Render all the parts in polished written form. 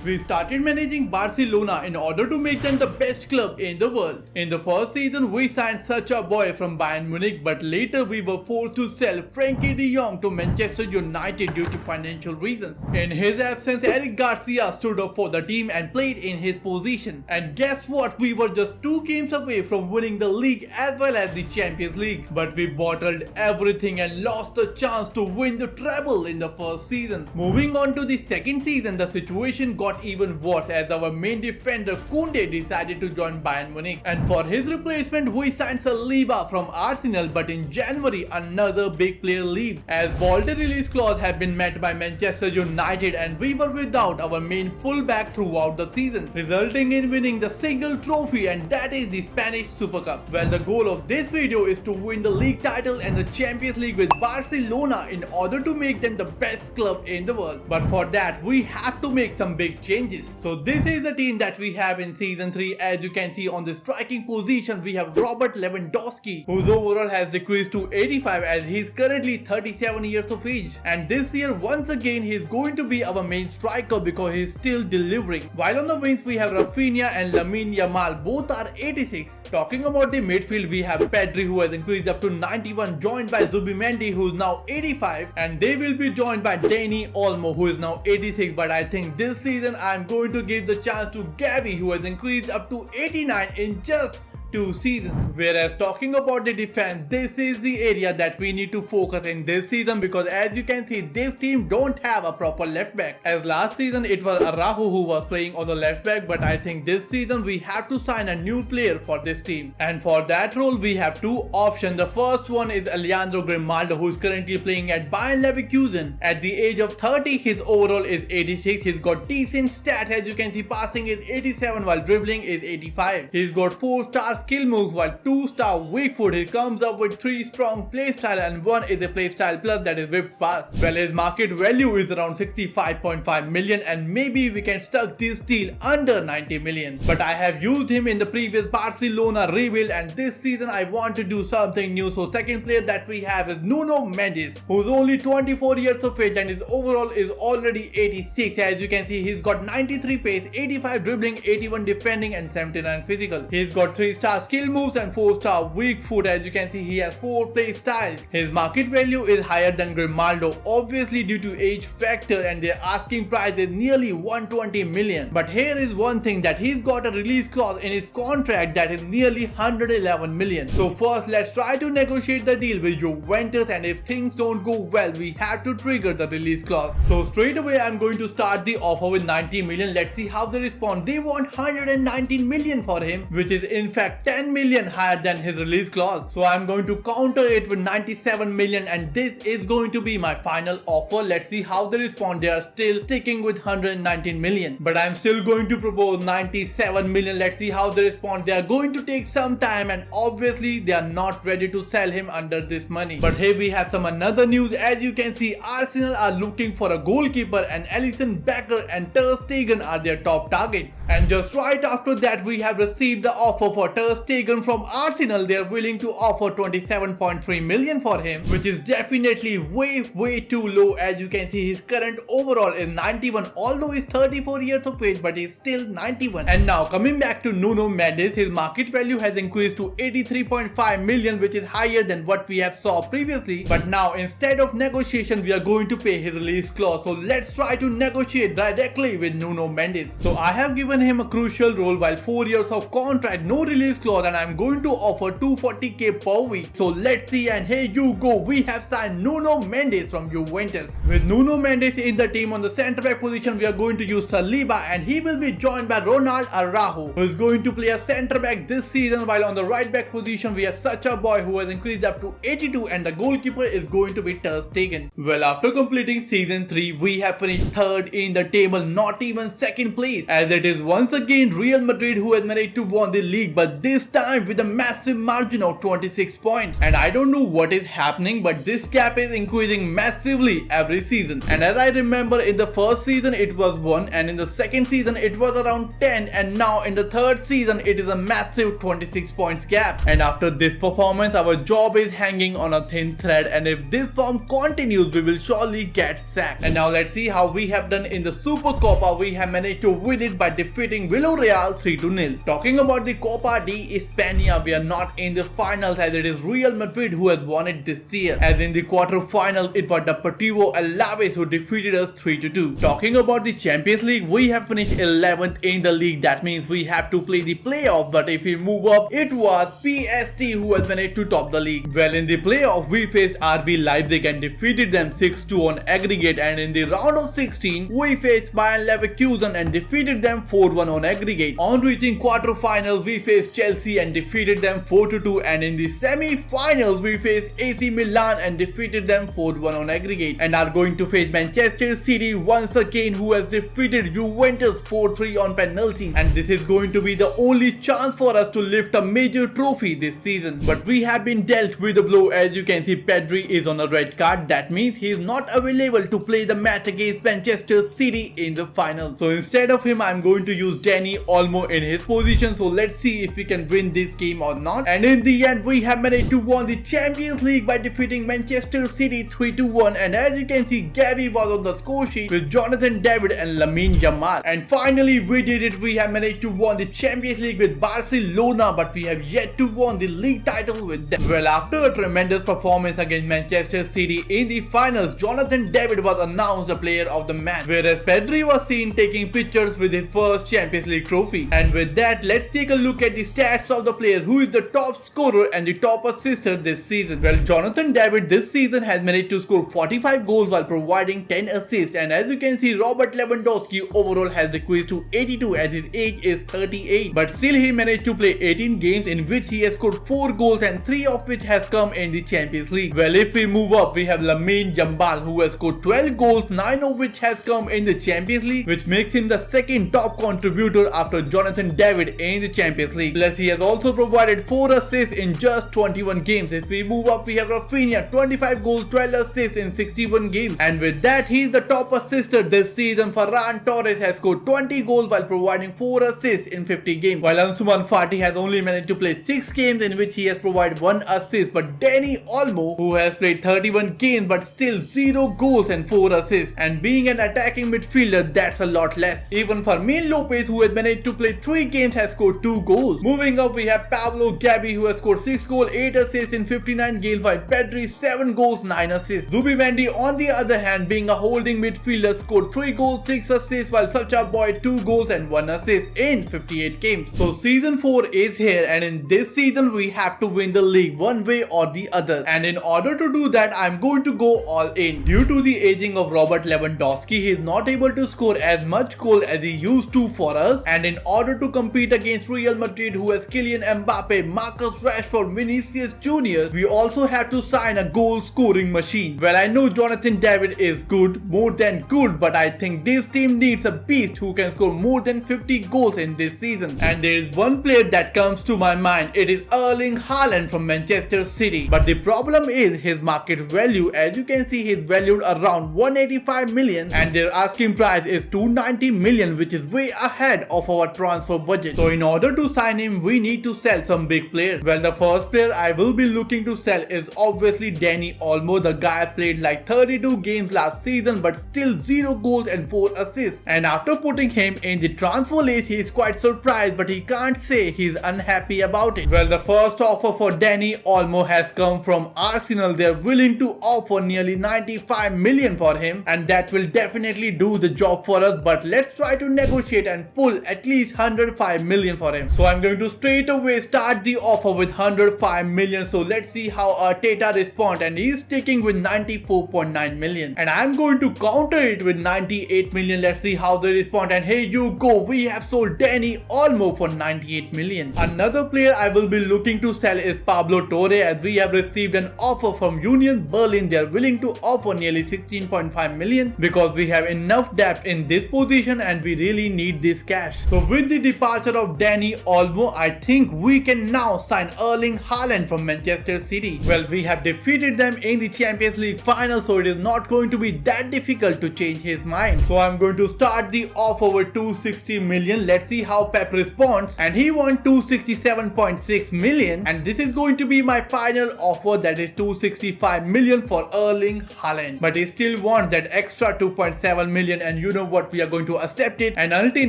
We started managing Barcelona in order to make them the best club in the world. In the first season, we signed such a boy from Bayern Munich, but later we were forced to sell Frankie de Jong to Manchester United due to financial reasons. In his absence, Eric Garcia stood up for the team and played in his position. And guess what? We were just 2 games away from winning the league as well as the Champions League. But we bottled everything and lost the chance to win the treble in the first season. Moving on to the second season, the situation got even worse as our main defender Koundé decided to join Bayern Munich, and for his replacement we signed Saliba from Arsenal. But in January another big player leaves as Balde release clause had been met by Manchester United, and we were without our main fullback throughout the season, resulting in winning the single trophy, and that is the Spanish Super Cup. Well, the goal of this video is to win the league title and the Champions League with Barcelona in order to make them the best club in the world. But for that we have to make some big changes. So this is the team that we have in season 3. As you can see, on the striking position we have Robert Lewandowski, whose overall has decreased to 85 as he is currently 37 years of age, and this year once again he is going to be our main striker because he is still delivering. While on the wings we have Rafinha and Lamine Yamal, both are 86. Talking about the midfield, we have Pedri who has increased up to 91, joined by Zubimendi who is now 85, and they will be joined by Dani Olmo who is now 86. But I think this season I am going to give the chance to Gavi who has increased up to 89 in just 2 seasons. Whereas talking about the defense, this is the area that we need to focus in this season, because as you can see this team don't have a proper left back. As last season it was Araujo who was playing on the left back, but I think this season we have to sign a new player for this team, and for that role we have 2 options. The first one is Alejandro Grimaldo, who is currently playing at Bayern Leverkusen. At the age of 30 his overall is 86. He's got decent stats, as you can see passing is 87 while dribbling is 85. He's got 4-star skill moves while 2-star weak foot. He comes up with 3 strong playstyle and 1 is a playstyle plus, that is whip pass. Well, his market value is around 65.5 million, and maybe we can stuck this deal under 90 million. But I have used him in the previous Barcelona rebuild, and this season I want to do something new. So second player that we have is Nuno Mendes, who's only 24 years of age and his overall is already 86. As you can see he's got 93 pace, 85 dribbling, 81 defending and 79 physical. He's got 3-star skill moves and 4-star weak foot. As you can see he has 4 play styles. His market value is higher than Grimaldo, obviously due to age factor, and their asking price is nearly 120 million. But here is one thing, that he's got a release clause in his contract that is nearly 111 million. So first let's try to negotiate the deal with Juventus, and if things don't go well we have to trigger the release clause. So straight away I'm going to start the offer with 90 million. Let's see how they respond. They want 119 million for him, which is in fact 10 million higher than his release clause. So I'm going to counter it with 97 million, and this is going to be my final offer. Let's see how they respond. They are still sticking with 119 million, but I'm still going to propose 97 million. Let's see how they respond. They are going to take some time, and obviously they are not ready to sell him under this money. But here we have some another news. As you can see, Arsenal are looking for a goalkeeper, and Alisson Becker and Ter Stegen are their top targets. And just right after that we have received the offer for Ter Stegen from Arsenal. They are willing to offer 27.3 million for him, which is definitely way too low. As you can see his current overall is 91, although he's 34 years of age, but he's still 91. And now coming back to Nuno Mendes, his market value has increased to 83.5 million, which is higher than what we have saw previously. But now instead of negotiation we are going to pay his release clause. So let's try to negotiate directly with Nuno Mendes. So I have given him a crucial role while 4 years of contract, no release clause, and I'm going to offer 240k per week. So let's see, and here you go, we have signed Nuno Mendes from Juventus. With Nuno Mendes in the team, on the centre back position we are going to use Saliba, and he will be joined by Ronald Araujo, who is going to play a centre back this season. While on the right back position we have such a boy who has increased up to 82, and the goalkeeper is going to be Ter Stegen. Well, after completing season 3 we have finished 3rd in the table, not even 2nd place, as it is once again Real Madrid who has managed to win the league. But this time with a massive margin of 26 points. And I don't know what is happening, but this gap is increasing massively every season. And as I remember, in the first season it was 1, and in the second season it was around 10, and now in the third season it is a massive 26 points gap. And after this performance, our job is hanging on a thin thread, and if this form continues, we will surely get sacked. And now let's see how we have done in the Super Copa. We have managed to win it by defeating Villarreal 3-0. Talking about the Copa de España, we are not in the finals as it is Real Madrid who has won it this year. As in the quarter-final, it was Deportivo Alaves who defeated us 3-2. Talking about the Champions League, we have finished 11th in the league. That means we have to play the playoff, but if we move up, it was PSG who has managed to top the league. Well, in the playoff, we faced RB Leipzig and defeated them 6-2 on aggregate, and in the round of 16, we faced Bayern Leverkusen and defeated them 4-1 on aggregate. On reaching quarter-finals, we faced Chelsea and defeated them 4-2, and in the semi-finals, we faced AC Milan and defeated them 4-1 on aggregate, and are going to face Manchester City once again, who has defeated Juventus 4-3 on penalties, and this is going to be the only chance for us to lift a major trophy this season. But we have been dealt with a blow. As you can see, Pedri is on a red card. That means he is not available to play the match against Manchester City in the final. So instead of him, I'm going to use Dani Olmo in his position. So let's see if we can win this game or not. And in the end, we have managed to win the Champions League by defeating Manchester City 3-1. And as you can see, Gavi was on the score sheet with Jonathan David and Lamine Yamal. And finally, we did it. We have managed to win the Champions League with Barcelona, but we have yet to win the league title with them. Well, after a tremendous performance against Manchester City in the finals, Jonathan David was announced the player of the match, whereas Pedri was seen taking pictures with his first Champions League trophy. And with that, let's take a look at the stats of the player who is the top scorer and the top assister this season. Well, Jonathan David this season has managed to score 45 goals while providing 10 assists, and as you can see, Robert Lewandowski overall has decreased to 82 as his age is 38, but still he managed to play 18 games in which he has scored 4 goals and 3 of which has come in the Champions League. Well, if we move up, we have Lamine Yamal who has scored 12 goals, 9 of which has come in the Champions League, which makes him the second top contributor after Jonathan David in the Champions League. Plus, he has also provided 4 assists in just 21 games. If we move up, we have Rafinha, 25 goals, 12 assists in 61 games, and with that, he is the top assister this season. Ferran Torres has scored 20 goals while providing 4 assists in 50 games, while Ansu Fati has only managed to play 6 games in which he has provided 1 assist. But Dani Olmo, who has played 31 games but still 0 goals and 4 assists, and being an attacking midfielder, that's a lot less. Even Fermin Lopez, who has managed to play 3 games, has scored 2 goals. Moving up, we have Pablo Gavi, who has scored 6 goals, 8 assists in 59 games, while Pedri 7 goals, 9 assists. Zubimendi, on the other hand, being a holding midfielder, scored 3 goals, 6 assists, while Sacha Boy 2 goals and 1 assist in 58 games. So season 4 is here, and in this season we have to win the league one way or the other. And in order to do that, I'm going to go all in. Due to the aging of Robert Lewandowski, he is not able to score as much goal as he used to for us. And in order to compete against Real Madrid, who has Kylian Mbappe, Marcus Rashford, Vinicius Jr., we also have to sign a goal scoring machine. Well, I know Jonathan David is good, more than good, but I think this team needs a beast who can score more than 50 goals in this season. And there is one player that comes to my mind. It is Erling Haaland from Manchester City. But the problem is his market value. As you can see, he is valued around 185 million and their asking price is 290 million, which is way ahead of our transfer budget. So in order to sign him, we need to sell some big players. Well, the first player I will be looking to sell is obviously Dani Olmo. The guy played like 32 games last season but still 0 goals and 4 assists. And after putting him in the transfer list, he is quite surprised, but he can't say he's unhappy about it. Well, the first offer for Dani Olmo has come from Arsenal. They're willing to offer nearly 95 million for him, and that will definitely do the job for us, but let's try to negotiate and pull at least 105 million for him. So I'm going to straight away start the offer with 105 million. So let's see how Arteta responds, and he's sticking with 94.9 million, and I'm going to counter it with 98 million. Let's see how they respond, and here you go, we have sold Dani Olmo for 98 million. Another player I will be looking to sell is Pablo Torre, as we have received an offer from Union Berlin. They are willing to offer nearly 16.5 million because we have enough depth in this position and we really need this cash. So with the departure of Dani Olmo, I think we can now sign Erling Haaland from Manchester City. Well, we have defeated them in the Champions League final, so it is not going to be that difficult to change his mind. So I'm going to start the offer over 260 million. Let's see how Pep responds. And he won 267.6 million. And this is going to be my final offer, that is 265 million for Erling Haaland. But he still wants that extra 2.7 million, and you know what, we are going to accept it. And until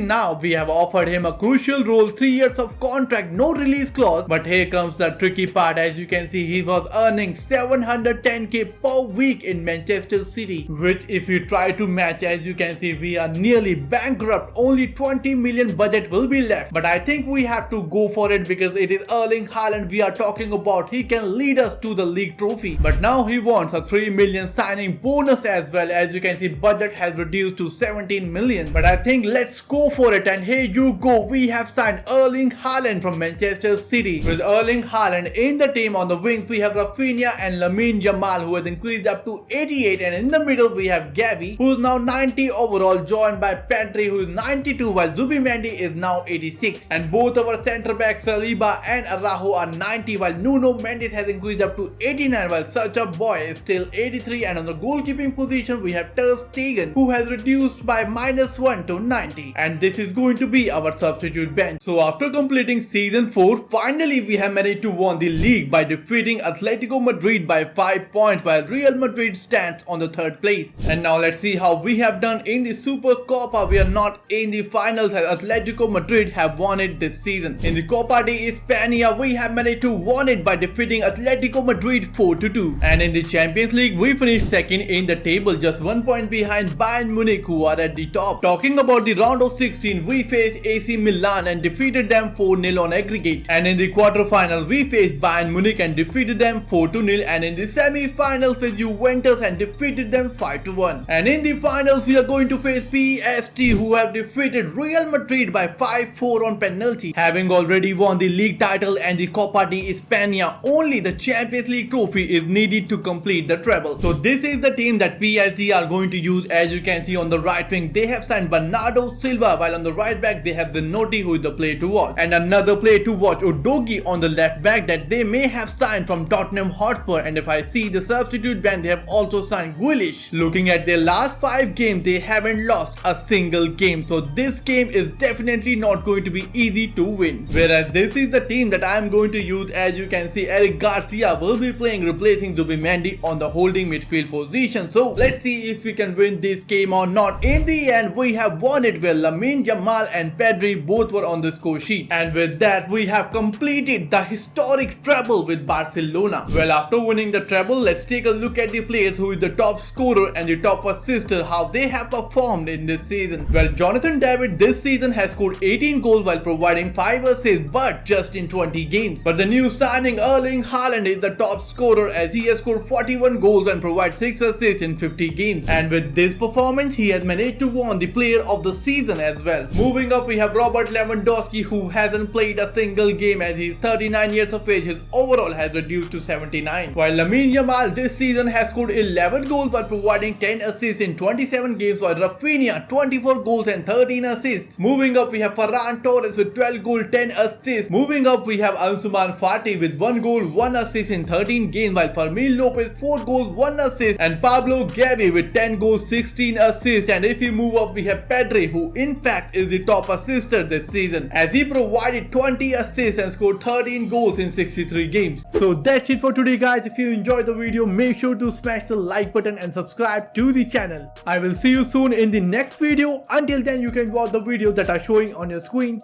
now we have offered him a crucial role, 3 years of contract, no release clause. But here comes the tricky part. As you can see, he was earning 710k per week in Manchester City, which if you try to match, as you can see, we are nearly bankrupt. Only 20 million budget will be left. But I think we have to go for it because it is Erling Haaland we are talking about. He can lead us to the league trophy. But now he wants a 3 million signing bonus as well. As you can see, budget has reduced to 17 million. But I think let's go for it. And here you go, we have signed Erling Haaland from Manchester City. With Erling Haaland in the team, on the wings we have Rafinha and Lamine Yamal, who has increased up to 88, and in the middle we have Gavi, who is now 90 overall, joined by Pedri, who is 92, while Zubimendi is now 86. And both our centre backs Saliba and Araujo are 90, while Nuno Mendes has increased up to 89, while such a boy is still 83. And on the goalkeeping position we have Ter Stegen, who has reduced by -1 to 90. And this is going to be our substitute bench. So after completing season 4, finally we have managed to win the league by defeating Atletico Madrid by 5 points, while Real Madrid stands on the 3rd place. And now let's see how we have done in the Super Copa. We are not in the finals as Atletico Madrid have won it this season. In the Copa de España we have managed to win it by defeating Atletico Madrid 4-2. And in the Champions League we finished second in the table, just 1 point behind Bayern Munich, who are at the top. Talking about the round of 16, we faced AC Milan and defeated them 4-0 on aggregate. And in the quarterfinal we faced Bayern Munich and defeated them 4-0. And in the semi-finals with Juventus and defeated them 5-1. And in the finals we are going to face PSG, who have defeated Real Madrid by 5-4 on penalty. Having already won the league title and the Copa de España, only the Champions League trophy is needed to complete the treble. So this is the team that PSG are going to use. As you can see, on the right wing they have signed Bernardo Silva, while on the right back they have Zanotti, who is the player to watch. And another player to watch, Udogie, on the left back, that they may have signed from Tottenham Hotspur. And if I see the substitute bench, they have also signed Grealish. Looking at their last 5 games, they haven't lost a single game. So this game is definitely not going to be easy to win. Whereas this is the team that I am going to use. As you can see, Eric Garcia will be playing, replacing Zubimendi on the holding midfield position. So let's see if we can win this game or not. In the end we have won it, where Lamine Yamal and Pedri both were on the score sheet. And with that we have completed the historic treble with Barcelona. Well, after winning the treble, let's take a look at the players who is the top scorer and the top assister, how they have performed in this season. Well, Jonathan David this season has scored 18 goals while providing 5 assists, but just in 20 games. But the new signing Erling Haaland is the top scorer, as he has scored 41 goals and provided 6 assists in 50 games. And with this performance he has managed to win the player of the season as well. Moving up we have Robert Lewandowski, who hasn't played a single game as he is 39 years of age. His overall has reduced to 79. While Lamine Yamal this season has scored 11 goals while providing 10 assists in 27 games, while Rafinha 24 goals and 13 assists. Moving up we have Ferran Torres with 12 goals, 10 assists. Moving up we have Ansuman Fati with 1 goal, 1 assist in 13 games, while Fermin Lopez 4 goals, 1 assist, and Pablo Gavi with 10 goals, 16 assists. And if we move up we have Pedri, who in fact is the top assister this season, as he provided 20 assists and scored 13 goals in 63 games. So that's it for today guys. If you enjoyed the video, make sure to smash the like button and subscribe to the channel. I will see you soon in the next video. Until then, you can watch the videos that are showing on your screen.